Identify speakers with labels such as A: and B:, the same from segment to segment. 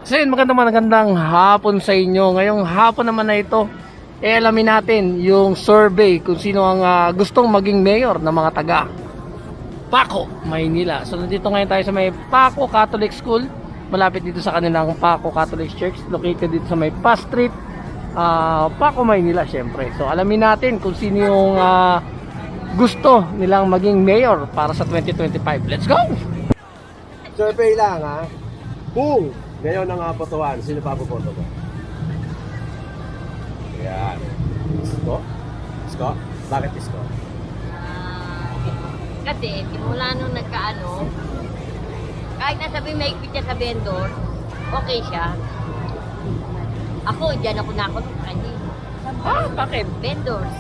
A: So yun, magandang hapon sa inyo. Ngayong hapon naman na ito, alamin natin yung survey kung sino ang gustong maging mayor ng mga taga Paco, Maynila. So nandito ngayon tayo sa may Paco Catholic School, malapit dito sa kanilang Paco Catholic Church, located dito sa may Pas Street, Paco, Maynila syempre. So alamin natin kung sino yung gusto nilang maging mayor para sa 2025. Let's go!
B: Survey lang ha. Kung ngayon ang botohan, sino pa boboto mo? Yan. Isko? Isko? Bakit Isko?
C: Kasi simula nung nagkaano, kahit nasabi may higpit siya sa vendor, okay siya. Ako, dyan ako nakulong sa kanya.
A: Bakit?
C: Vendors.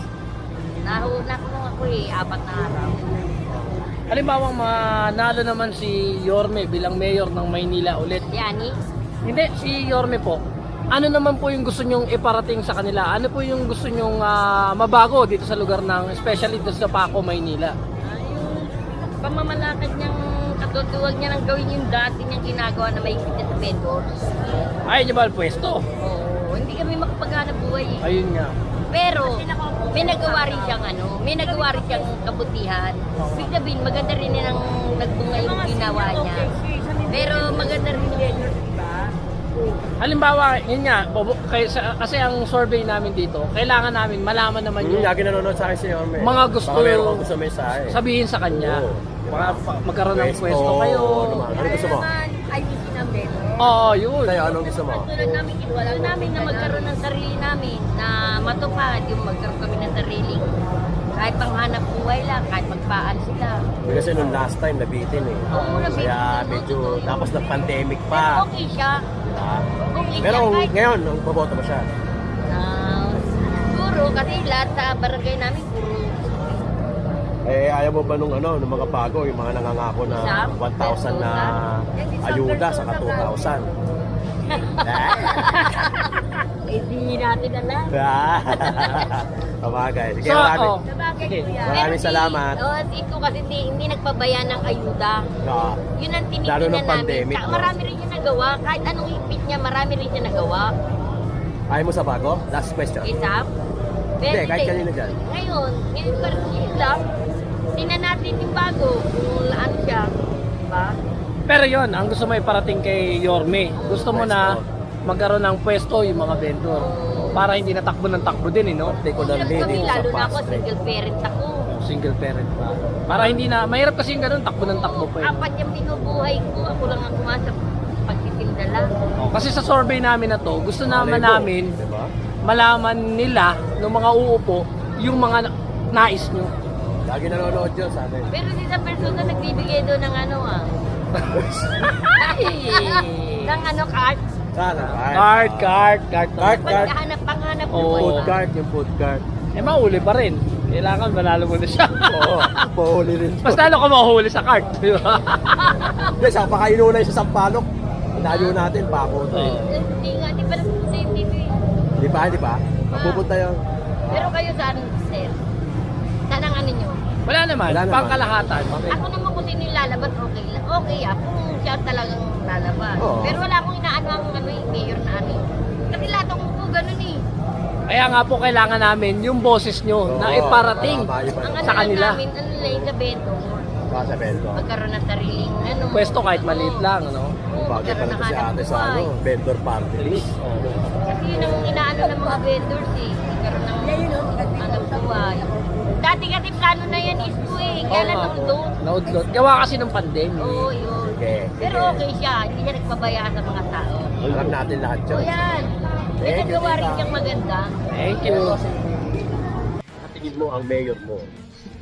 C: Nakulong ako 4 na araw.
A: Halimbawa manalo naman si Yorme bilang mayor ng Maynila ulit.
C: Yani,
A: Hindi, si Yorme po. Ano naman po yung gusto nyong iparating sa kanila? Ano po yung gusto nyong mabago dito sa lugar ng, especially dito sa Paco, Maynila?
C: yung pamamalakad niyang katutuwag niya nang gawin yung dati niyang ginagawa na may higpit niya sa vendors.
A: Ayaw niya ba ang pwesto?
C: Oo, hindi kami makapaghanap buhay eh.
A: Ayun nga.
C: Pero may nagawa rin siyang may nagawa rin siyang kabutihan. Ibig sabihin, maganda rin yan ang nagbunga yung ginawa niya. Pero maganda rin yun, diba?
A: Halimbawa, yun nga, kasi ang survey namin dito, kailangan namin malaman naman yung
B: Lagi nanonood sa akin si Yorme.
A: mga gusto
B: Baka meron kang gusto mensahe.
A: sabihin sa kanya.
B: Oo.
A: Baka magkaroon ng pwesto kayo.
B: Ano gusto mo?
C: IBC namin.
A: Oo, yun.
B: Tayo, anong gusto mo?
C: Tulad namin, wala namin na magkaroon ng sarili namin, na matupad yung magkaroon kami ng sarili. Kahit panghanap buhay lang, kahit magpaan sila.
B: Kasi nung last time nabitin eh.
C: Oo, nabitin.
B: Kaya medyo, tapos nag-pandemic
C: Pero
B: pa.
C: okay siya.
B: Ah.
C: Okay
B: Pero
C: siya kahit
B: ngayon, nung boboto mo siya.
C: siguro, kasi lahat sa barangay namin, puro
B: Ayaw mo ba nung mga bago, yung mga nangangako na 1,000 na ayuda sa 2,000?
C: hindi natin alam.
B: Kamagay. Sige,
A: So,
B: marami.
C: Sabagay
A: Sige.
C: ko yan.
B: Maraming salamat.
C: Si Iko kasi hindi nagpabayaan ng ayuda.
B: Ah,
C: Yun ang
B: Lalo
C: tinitingnan
B: ng
C: namin.
B: pandemic,
C: Tsaka
B: no?
C: marami rin siya nagawa. Kahit anong hipit niya, marami rin siya nagawa.
B: Ayaw mo sa bago? Last question.
C: Isap.
B: Hindi, kahit kanina dyan.
C: Ngayon parang yun lang. Tingnan natin yung bago. Kung ano siya. Diba?
A: Pero yon, ang gusto mo iparating kay Yorme. Gusto mo na magkaroon ng pwesto yung mga vendor. Para hindi natakbo ng takbo din, no?
B: Particularly
C: Kasi
B: dito sa
C: lalo na ako,
B: Pas Street.
C: single parent ako.
A: Single parent pa. Para hindi na, mahirap kasi yung ganun, takbo ng takbo pa eh.
C: 4 yung binubuhay ko. Ako lang ang kumasa pagtitinda lang.
A: Kasi sa survey namin na to, gusto naman namin
B: Diba?
A: malaman nila ng mga uupo yung mga nais nyo.
B: Lagi nanonood yun sa atin.
C: Pero si sa persona nagbibigay doon ng ng card.
B: Sana.
A: Card.
B: Card.
C: Panghanap
A: Oo.
C: buhay.
B: Food card, yung food card.
A: Eh, mahuli pa rin. Kailangan manalo mo na siya.
B: Oo, mahuli rin.
A: Mas lalo ka mahuli sa card. Di ba?
B: Hindi, sa pakainunay sa Sampalok. Layo natin, Paco to eh.
A: Oo.
C: Hindi nga, di pa napupunta yung TV.
B: Di ba? Pupunta yun.
C: Pero kayo saan, sir? Saan ang ano nyo?
A: Wala naman.
B: Wala naman.
A: Pangkalahatan.
B: Okay.
C: Ako naman kung sino yung lalabas, okay lang. Okay kung siya talagang lalabas.
B: Oo.
C: Pero wala akong inaano ang mayor na ano. Kasi lahat ako po ganun eh.
A: Kaya nga po kailangan namin yung boses nyo na
B: Oo,
A: iparating
B: para maiba-
C: Ang
A: sa
C: ano lang
A: kanila.
C: namin, lang sa bento.
B: Sa Bento.
C: Magkaroon ng sariling
A: Pwesto kahit maliit lang, no?
C: Oo,
B: Bagay
C: magkaroon
B: pala
C: ng
B: to si
C: hanap
B: ate sa
C: buhay.
B: vendor party list.
C: Kasi yun ang inaano ng mga vendors eh. Magkaroon ng hanap buhay. Dati kasi plano na yan is ko eh. Kaya lang naudot.
A: Naudlot. Gawa kasi ng pandemic.
C: Oo, yun.
B: Okay.
C: Pero okay siya. Hindi siya nagpabayaan sa mga tao.
B: Alam natin lahat
C: O
B: yun.
C: yan. May
B: Thank you,
C: nagawa rin
B: tita.
C: siyang maganda.
A: Thank you.
B: Tingin mo ang mayor mo.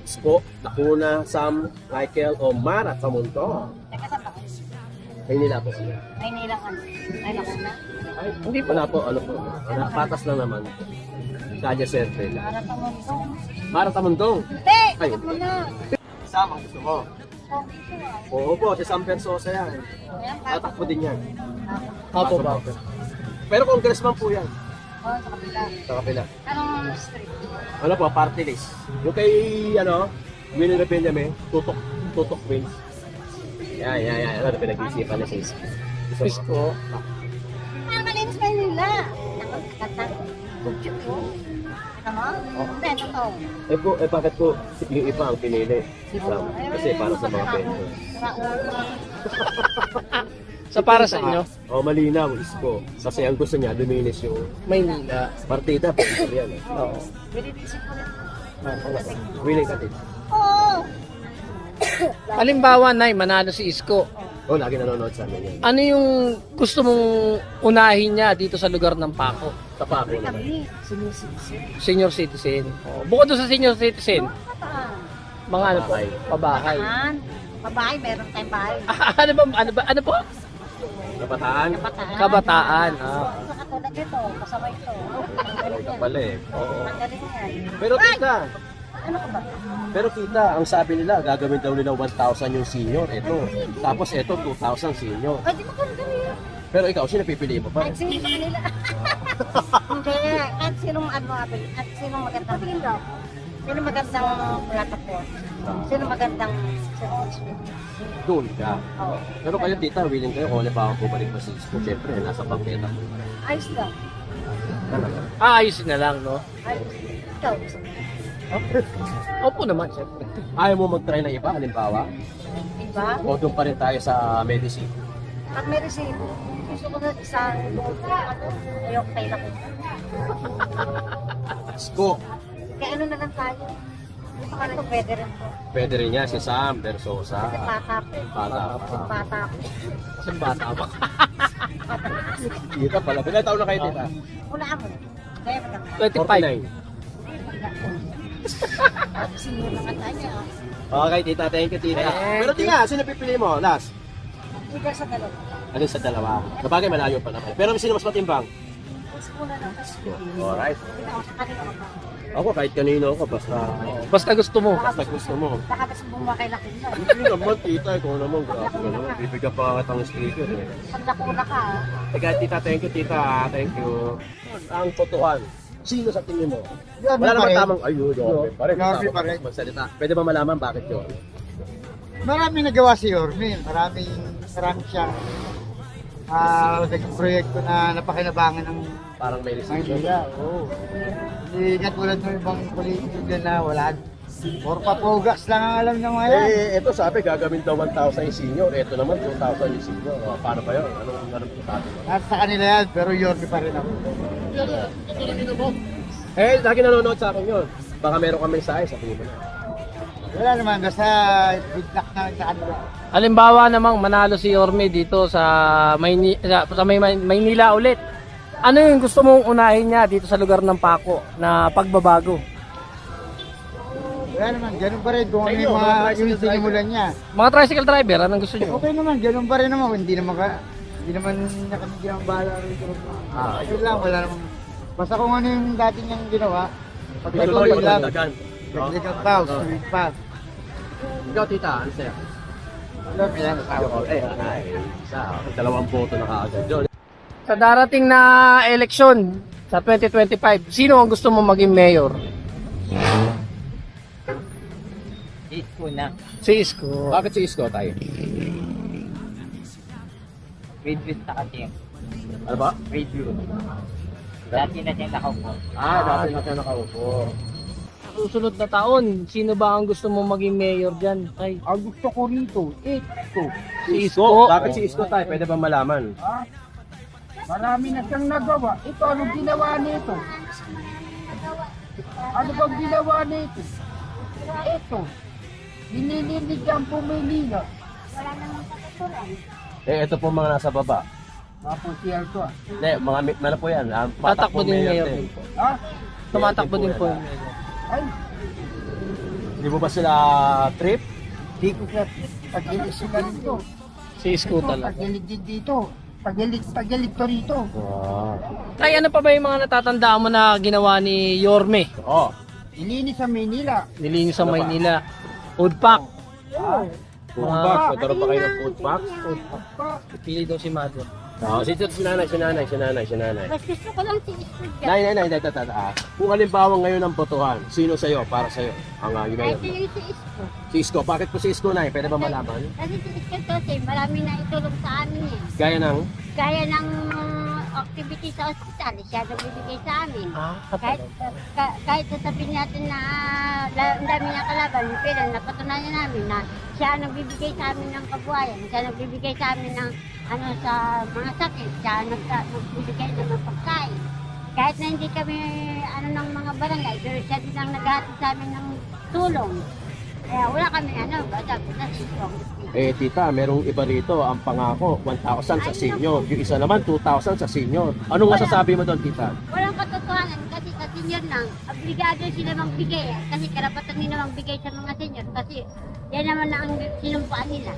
B: Isko, Lacuna, Sam, Michael, o Mara Tamunto. Maynila po.
C: Maynila ka. Ay, naku na.
B: Hindi pala po, patas lang naman. Kanya Serpel. Mara Tamuntong.
C: Te!
B: Ay,
C: Ano na?
B: Sam, ang gusto mo. Oo po, si Sam Persosa yan. Tatakbo din yan.
A: Apo ba?
B: Pero congressman po yan.
C: Oh, sa kabila.
B: Sa kapila.
C: Anong street?
B: Ano po, party list. Yung kay, Winnie Benjamin, tutok wins. Yan. Ano, pinag-isipan na si Isko.
A: Isko.
B: Bakit po yung iba ang pinili? Sam? Kasi para sa mga pento.
A: Sa para sa inyo,
B: Malinaw, isko. Kasi ang gusto niya, luminis yung
A: Maynila.
B: partida. Pwede yan.
A: Oo.
B: Willing ka din.
A: Halimbawa, Nay, manalo si Isko.
B: Lagi nanonood sa amin yan.
A: Ano yung gusto mong unahin niya dito sa lugar ng Paco?
B: Sa Paco naman.
A: Senior citizen. Bukod doon sa senior citizen, mga ano po?
B: Pabahay.
A: Pabahay.
D: Babae, meron tayong bahay.
A: Ano po?
B: Kabataan.
A: Kabataan.
D: Sa katulad nito, kasama ito.
B: Ito pala eh.
D: Magaling yan.
B: Pero tita,
D: Ano ka ba?
B: pero tita, ang sabi nila, gagawin daw nila 1,000 yung senior. Ito. Tapos ito, 2,000 senior.
D: Ay, di maganda yan.
B: Pero ikaw, sino pipili mo pa?
D: Kahit sino sa kanila. Hindi, kahit sinong ano, at sinong magandang daw. Sino magandang platform? Sino magandang service?
B: Doon ka.
D: Oo.
B: Pero kayo tita, willing kayo, kung ba ako bumalik pa sa school, syempre, nasa pangketa mo.
D: Ayos lang.
A: Ayusin na lang, no?
D: Ayos. Ikaw.
A: Opo naman, syempre.
B: Ayaw mo mag-try ng iba, halimbawa?
D: Diba?
B: O doon pa rin tayo sa medicine?
D: Pag may receive, gusto ko na isang ayok tayo na ko.
B: Sko.
D: Kaya ano na lang tayo? Gusto ka rin ito, pwede rin to.
B: Pwede rin yan, si Sam Versosa.
D: Kasi bata ko.
B: Bata
D: Kasi
B: pa.
D: bata ko.
A: Kasi bata pa.
B: Tita pala. Ilan taon na kayo, tita?
D: Wala mo. Kaya mo lang.
A: 25.
B: 49.
D: Sino naman tayo?
B: Okay, tita. Thank you, tita. Pero tita, sino pipili mo? Last.
D: Ika sa dalawa.
B: Alin sa dalawa? Sabagay, malayo pa naman. Pero sino mas matimbang?
D: Gusto ko na lang.
B: Alright.
D: Hindi ako sa kanila ka.
B: Ako, kahit kanino ako, basta
A: Basta gusto mo.
B: basta gusto mo.
D: Baka basta bumakay laki na.
B: Hindi naman, tita. Ikaw naman, grabe ka naman. Bibigyan pa kitang sticker eh.
D: Pag nakuna ka,
B: Teka, tita, thank you, tita. Thank you. Ang totohan. Sino sa tingin mo?
E: Yorme
B: Wala
E: pa
B: naman
E: rin.
B: tamang ayun. Yorme pa rin.
E: Yorme pa rin.
B: Magsalita. Pwede ba malaman bakit yun?
E: Maraming nagawa si Yorme. Maraming siyang naging proyekto na napakinabangan ng
B: Parang may receipt.
E: Maynila. Oo. Hindi katulad ng ibang politiko dyan na wala. Or papugas lang ang alam ng mga yan.
B: Ito sabi, gagawin daw 1,000 yung senior. Ito naman, 2,000 yung senior. Paano ba yun? Anong sabi?
E: Nasa kanila yan, pero Yorme pa rin ako.
B: Lagi nanonood sa akin yun. Baka meron kami sa tingin mo na.
E: Wala naman, basta good luck na sa kanila.
A: Halimbawa namang manalo si Yorme dito sa Maynila ulit. Ano yung gusto mong unahin niya dito sa lugar ng Paco na pagbabago?
E: Wala naman, ganun pa rin kung ano yung mga yung sinimulan niya.
A: Mga tricycle driver, anong gusto niyo?
E: Okay naman, ganun pa rin naman. Hindi naman niya kami ginambala rito. Okay lang, wala naman. Basta kung ano yung dati niyang ginawa, pagpatuloy lang. Paglikang pa, sulit pa.
B: Ikaw, tita, ano sa'yo?
E: Alam mo yan, asawa ko.
B: Dalawang boto na kaagad yun.
A: Sa darating na eleksyon sa 2025, sino ang gusto mo maging mayor?
F: Isko na.
A: Si Isko.
B: Bakit si Isko tayo?
F: Grade 2 na kasi.
B: Ano ba?
F: Grade 2. Dati na siya nakaupo.
B: Dati na siya nakaupo.
A: Susunod na taon, sino ba ang gusto mo maging mayor dyan? Ay,
E: Ang gusto ko rito, ito.
A: si Isko.
B: Bakit si Isko tayo? Pwede ba malaman?
E: Marami na siyang nagawa. Ito, anong ginawa nito? Ano bang ginawa nito? Ito. Binililigyan po Maynila.
B: Ito po mga nasa baba.
E: Mapusiyan ko.
B: Hindi, ano po yan?
A: Tatakbo din mayor
B: din.
A: din po.
E: Ha?
A: Tumatakbo din po
B: yan.
A: yung mayor.
E: Ay,
B: Di mo ba sila trip?
E: di ko siya pag-ilig sila rito.
A: Si Isko talaga.
E: Pag-ilig din dito. Pag-ilig to rito.
A: Ay, ano pa ba yung mga natatandaan mo na ginawa ni Yorme?
B: Oo.
E: Ilinis sa Maynila.
A: Nilinis sa
B: Ano pa?
A: Maynila. Food pack.
B: Food box. Nagkaroon pa kayo ng food box?
A: Pili daw si Mother.
B: Si nanay.
C: Mas gusto ko lang si Isko dyan.
B: Nay. Kung halimbawa ngayon ang botohan, sino sa'yo, para sa'yo, ang yung
C: Kahit
B: mayor?
C: yung si Isko.
B: Si Isko. Bakit po si Isko, Nay? Pwede ba malaman?
C: Kasi si Isko kasi marami na itulong sa amin eh.
B: Gaya ng...
C: Gaya ng activity
D: pati sa ospital, siya nagbibigay sa amin. Kahit,
A: talaga.
D: kahit sasabihin natin na ang dami na kalaban, pero napatunayan namin na siya ang nagbibigay sa amin ng kabuhayan, siya ang nagbibigay sa amin ng ano sa mga sakit, siya ang nagbibigay ng mga pagkain. Kahit na hindi kami ano ng mga barangay, pero siya din ang naghahatid sa amin ng tulong. Kaya wala kami basta tulong.
B: Tita, merong iba rito, ang pangako, 1,000 sa senior. Yung isa naman, 2,000 sa senior. Anong masasabi mo doon, tita?
D: Walang katotohanan kasi sa senior lang, obligado sila magbigay. Kasi karapatan nila magbigay sa mga senior kasi yan naman na ang sinumpaan nila.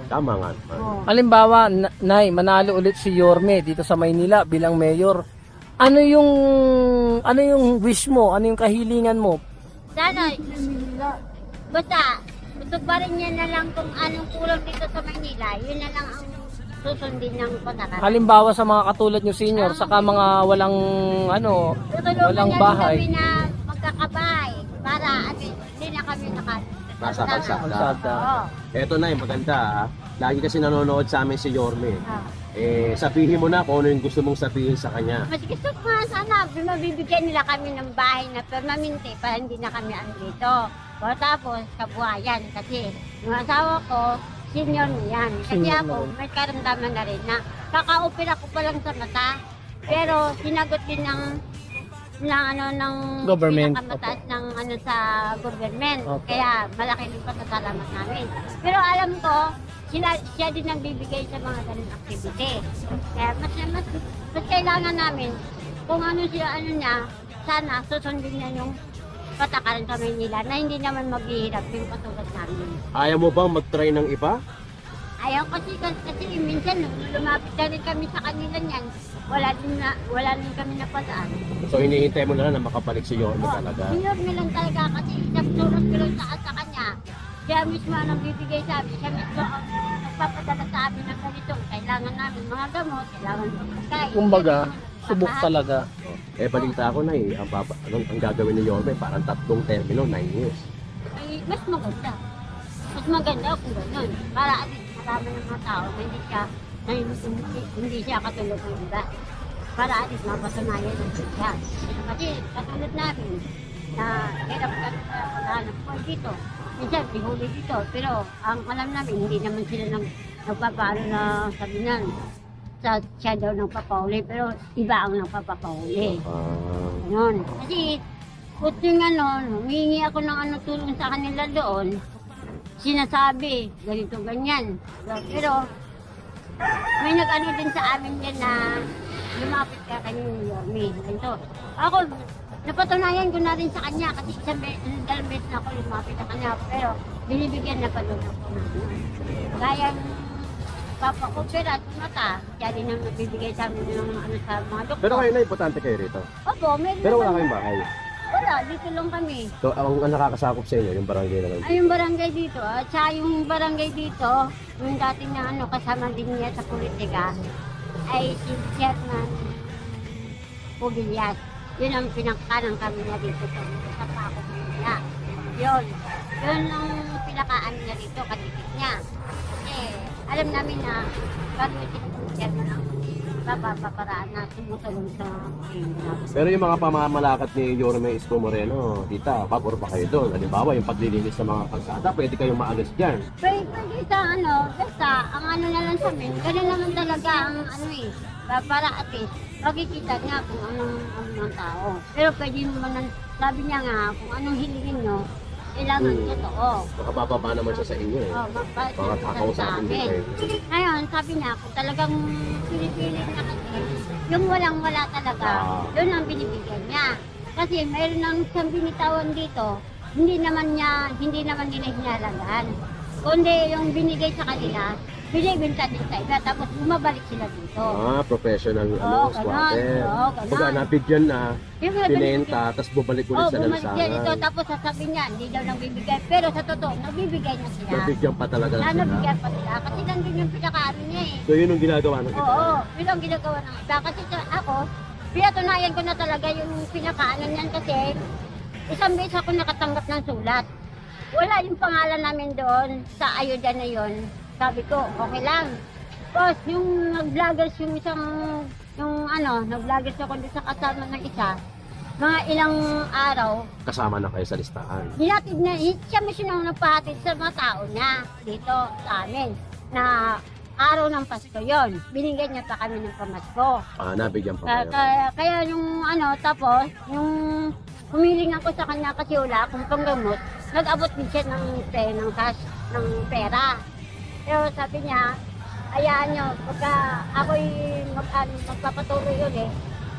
B: Tama nga.
D: Oo.
A: Halimbawa, Nay, manalo ulit si Yorme dito sa Maynila bilang mayor. Ano yung wish mo? Ano yung kahilingan mo?
D: Sana, basta, tutuparin niya na lang kung anong kulang dito sa Maynila. Yun na lang ang susundin ng patakaran.
A: Halimbawa sa mga katulad nyo senior, saka mga walang walang bahay.
D: Kami na magkakabahay para at least hindi na kami
B: Nasa kalsada.
A: Kalsada.
D: Oo.
B: Eto na, maganda. Lagi kasi nanonood sa amin si Yorme.
D: Ah.
B: Sabihin mo na kung ano yung gusto mong sabihin sa kanya.
D: Mas gusto ko nga sana, mabibigyan nila kami ng bahay na permanente para hindi na kami andito. O tapos, kabuhayan. Kasi yung asawa ko, senior na yan. Kasi
A: Senior
D: ako,
A: na rin.
D: may karamdaman na rin na kaka-opera ko pa lang sa mata. Pero sinagot din ng
A: Government.
D: pinakamataas ng sa government.
A: Opo.
D: Kaya malaki rin pasasalamat namin. Pero alam ko, siya din ang bibigay sa mga ganung activity. Kaya mas kailangan namin kung ano niya, sana susundin niya yung patakaran sa Maynila na hindi naman maghihirap yung katulad namin.
B: Ayaw mo bang mag-try ng iba?
D: Ayaw kasi minsan nung lumapit na rin kami sa kanila niyan, wala din kami napadaan.
B: So hinihintay mo na lang na makabalik si Yorme talaga.
D: Senior mo lang talaga kasi isang surat ko lang sa kanya. Siya mismo ang nagbibigay sa amin. Siya mismo ang nagpapadala sa amin ng ganito. Kailangan namin mga gamot, kailangan ng pagkain.
A: Kumbaga, subok talaga.
B: Balita ko na ang gagawin ni Yorme, parang 3 termino, 9 years.
D: Ay, mas maganda. Mas maganda kung gano'n. Para at least marami ng mga tao na hindi siya katulad ng iba. Para at least mapatunayan ng siya. Kasi katulad namin na hirap kami sa paghahanap po dito. Minsan, pihuli dito. Pero ang alam namin, hindi naman sila nagpapalo na sabi niyan. Siya daw nagpapahuli, pero iba ang nagpapahuli. Ganon. Kasi, kung humingi ako ng tulong sa kanila doon, sinasabi, ganito, ganyan. Pero, may nag-ano din sa amin din na lumapit ka kanya ni Yorme. Ganito. Ako, napatunayan ko na rin sa kanya kasi dalawang beses na ako lumapit sa kanya. Pero, binibigyan na pa doon ako. Gaya papa ko, pero at mata, siya din ang nagbibigay sa amin ng sa mga doktor.
B: Pero kayo na, importante kayo rito.
D: Opo, meron
B: Pero wala
D: naman.
B: kayong bahay.
D: Wala, dito lang kami.
B: So, ang nakakasakop sa inyo, yung barangay na lang.
D: Ay, yung barangay dito, at saka yung barangay dito, yung dating na kasama din niya sa politika, ay si Chairman Pugilyas. Yun ang pinakanan kami niya dito sa Paco niya. Yun ang pinakaan niya dito, kadikit niya. Kasi alam namin na gagawin yung Chairman ang paparaan na tumutulong sa Pilipinas.
B: Pero yung mga pamamalakat ni Yorme Isko Moreno, tita, pabor pa kayo doon. Halimbawa, yung paglilinis sa mga kalsada, pwede kayong maagas dyan.
D: Pwede sa basta, ang na lang sa amin, ganun naman talaga ang para at least, makikita niya kung anong ng tao. Pero pwede naman, sabi niya nga, kung anong hilingin nyo, kailangan totoo.
B: Makabababa naman siya sa inyo eh. Mga takaw sa atin din eh.
D: Ngayon, sabi niya, kung talagang pinipilit na kasi, yung walang-wala talaga, doon ang binibigyan niya. Kasi mayroon ng siyang binitawan dito, hindi naman nila hinalagaan. Kundi yung binigay sa kanila, binibenta din sa iba, tapos bumabalik sila dito.
B: Professional
D: Oo,
B: squatter.
D: ganon. Oo, ganon.
B: Baga, nabigyan na,
D: Yung mga
B: pinenta, tapos bumalik ulit sa
D: bumalik siya dito,
B: lansangan.
D: tapos sasabihin niya, hindi daw nang bibigay. Pero sa totoo, nagbibigay na sila.
B: Nabigyan pa talaga sila.
D: Nabigyan pa sila. Kasi nandun yung pinakaamin niya eh.
B: So yun ang ginagawa ng iba.
D: Oo, yun ang ginagawa ng iba. Kasi ako, pinatunayan ko na talaga yung pinakaanan niyan kasi isang beses ako nakatanggap ng sulat. Wala yung pangalan namin doon sa ayuda na yun. Sabi ko, okay lang. Tapos yung nag-vloggers yung isang, yung ano, nag-vloggers ako doon sa kasama ng isa, mga ilang araw,
B: Kasama na kayo sa listahan.
D: hinatid na, siya mismo nang nagpahatid sa mga tao niya dito sa amin na araw ng Pasko yon. Binigyan niya pa kami ng pamasko.
B: Nabigyan pa kayo.
D: Kaya yung ano, tapos, yung humiling ako sa kanya kasi wala akong panggamot, nag-abot din siya ng cash, ng pera. Pero sabi niya, hayaan niyo, pagka ako'y magpapatuloy ulit,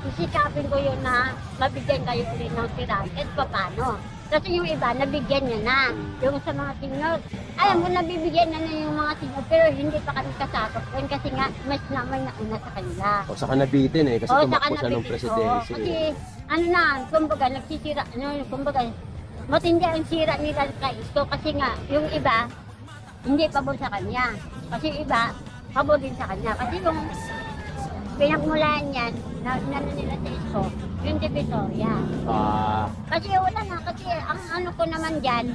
D: isikapin ko yun na mabigyan kayo ulit ng tirahan. At paano? Kasi yung iba, nabigyan niya na. Yung sa mga senior, alam mo, nabibigyan na yung mga senior, pero hindi pa kami kasakot doon kasi nga, mas naman nauna sa kanila.
B: O saka nabitin eh, kasi
D: Oo,
B: tumakbo
D: saka
B: siya ng
D: nabitin.
B: presidency.
D: Oo, kasi ano na, kumbaga nagsisira, kumbaga matindi ang sira nila kay Isko kasi nga yung iba hindi pabor sa kanya. Kasi yung iba pabor din sa kanya. Kasi yung pinagmulaan niyan na nila sa Isko, yung Divisoria. Kasi wala na, kasi ang ano ko naman dyan,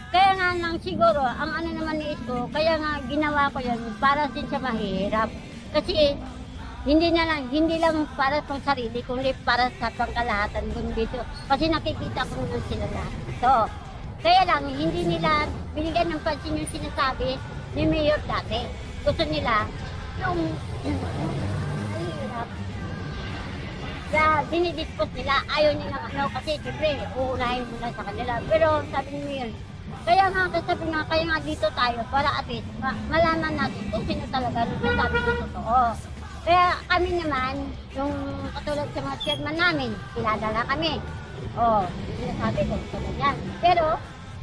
D: kaya nga lang siguro, ang ano naman ni Isko, kaya nga ginawa ko yun para din sa mahirap. Kasi hindi lang para sa sarili, kundi para sa pangkalahatan kundi dito. Kasi nakikita ko naman sila lahat ito. Kaya lang, hindi nila binigyan ng pansin yung sinasabi ni Mayor dati. Gusto nila yung mahirap. Kaya dinidispose nila, ayaw nilang ano, kasi siyempre, uunahin muna sa kanila. Pero sabi ni Mayor, kaya nga dito tayo para at least malaman natin kung sino talaga nagsasabi ng totoo. Kaya kami naman, yung katulad sa mga chairman namin, pinadala kami. Sinasabi ko, ito yan. Pero,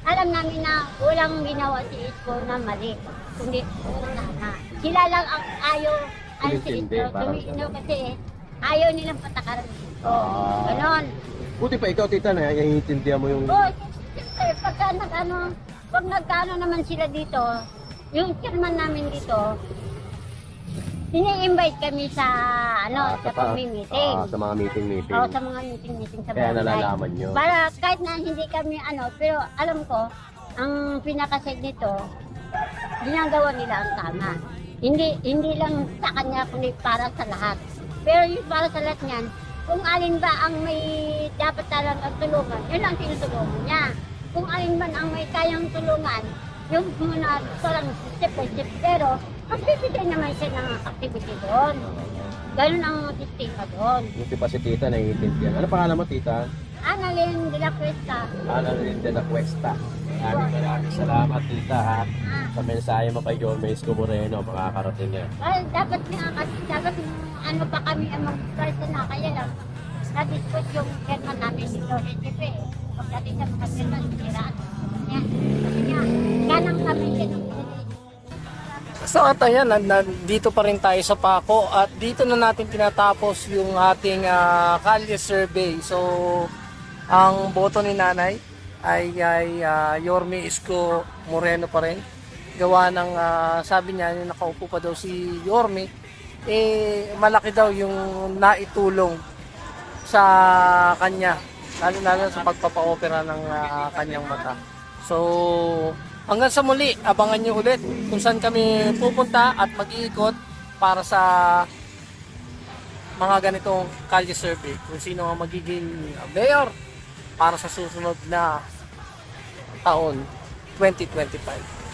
D: alam namin na walang ginawa si Isko na mali. Kundi, na. Sila lang ang ayaw, si Isko, tumiino kasi ayaw nilang patakaran. Ganon.
B: Buti pa ikaw, tita, na naiintindihan mo yung...
D: Siyempre, pag nagkano naman sila dito, yung chairman namin dito, ini-invite kami sa sa pag-meeting.
B: Sa mga meeting-meeting.
D: Sa mga meeting sa
B: Kaya
D: barangay.
B: nalalaman nyo.
D: Para kahit na hindi kami pero alam ko, ang pinakasid nito, ginagawa nila ang tama. Hindi lang sa kanya, kundi para sa lahat. Pero yung para sa lahat niyan, kung alin ba ang may dapat talagang tulungan, yun lang tinutulungan niya. Kung alin man ang may kayang tulungan, yung muna lang step by step, pero magbibigay naman siya ng activity doon. Ganun ang sistema doon.
B: Buti pa si tita, naiintindihan. Ano pangalan mo, tita?
D: Annalyn de la Cuesta.
B: Annalyn de la Cuesta. Maraming salamat, tita, ha? Sa mensahe mo kay Yorme Isko Moreno, makakarating niya.
D: Well, dapat nga kasi ano pa kami ang mag-price na kaya lang na-discuss yung chairman namin dito. Siyempre, pagdating sa mga chairman, siraan. Kasi nga, ganang kami siya.
A: So at ayan, nandito pa rin tayo sa Paco at dito na natin tinatapos yung ating kalye survey. So ang boto ni nanay ay Yorme Isko Moreno pa rin. Gawa ng sabi niya, yung nakaupo pa daw si Yorme, malaki daw yung naitulong sa kanya, lalo sa pagpapa-opera ng kanyang mata. So hanggang sa muli, abangan nyo ulit kung saan kami pupunta at mag-iikot para sa mga ganitong kalye survey. Kung sino ang magiging mayor para sa susunod na taon 2025.